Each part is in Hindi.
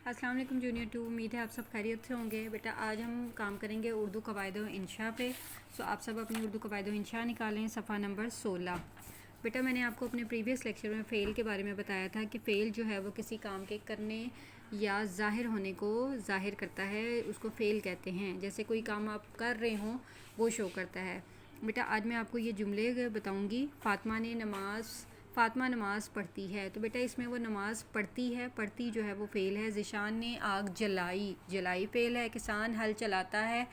अस्सलाम वालेकुम जूनियर 2। उम्मीद है आप सब खैरियत से होंगे। बेटा आज हम काम करेंगे उर्दू कवायद व इंशा पे। सो आप सब अपनी उर्दू कवायद व इंशा निकालें, सफ़ा नंबर 16। बेटा मैंने आपको अपने प्रीवियस लेक्चर में फ़ेल के बारे में बताया था कि फ़ेल जो है वो किसी काम के करने या ज़ाहिर होने को ज़ाहिर करता है, उसको फ़ेल कहते हैं। जैसे कोई काम आप कर रहे हों वो शो करता है। बेटा आज मैं आपको ये जुमले बताऊँगी। फ़ातिमा नमाज़ पढ़ती है, तो बेटा इसमें वो नमाज़ पढ़ती है, पढ़ती जो है वो फ़ेल है। ज़िशान ने आग जलाई फ़ेल है। किसान हल चलाता है,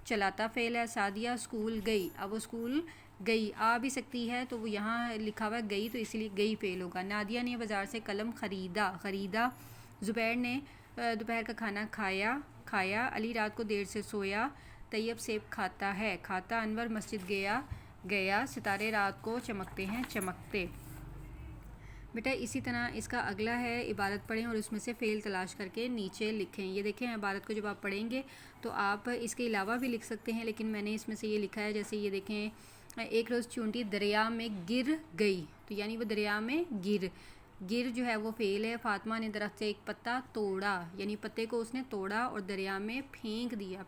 चलाता फ़ेल है। सादिया स्कूल गई, अब वो स्कूल गई आ भी सकती है, तो वो यहाँ लिखा हुआ गई तो इसलिए गई फ़ेल होगा। नादिया ने बाज़ार से कलम ख़रीदा। ज़ुबैर ने दोपहर का खाना खाया। अली रात को देर से सोया। तैयब सेब खाता है, अनवर मस्जिद गया। सितारे रात को चमकते हैं, चमकते। बेटा इसी तरह इसका अगला है, इबारत पढ़ें और उसमें से फ़ेल तलाश करके नीचे लिखें। ये देखें, इबारत को जब आप पढ़ेंगे तो आप इसके अलावा भी लिख सकते हैं, लेकिन मैंने इसमें से ये लिखा है। जैसे ये देखें, एक रोज़ चूंटी दरिया में गिर गई, तो यानी वो दरिया में गिर जो है वो फ़ेल है। फ़ातिमा ने दरख्त से एक पत्ता तोड़ा, यानी पत्ते को उसने तोड़ा और दरिया में फेंक दिया।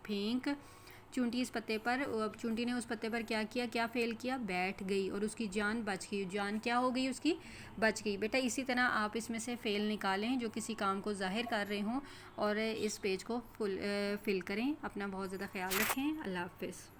चूंटी ने उस पत्ते पर क्या फ़ेल किया, बैठ गई और उसकी जान बच गई। जान क्या हो गई, उसकी बच गई। बेटा इसी तरह आप इसमें से फ़ेल निकालें जो किसी काम को ज़ाहिर कर रहे हों और इस पेज को फिल करें। अपना बहुत ज़्यादा ख्याल रखें। अल्लाह हाफ़िज़।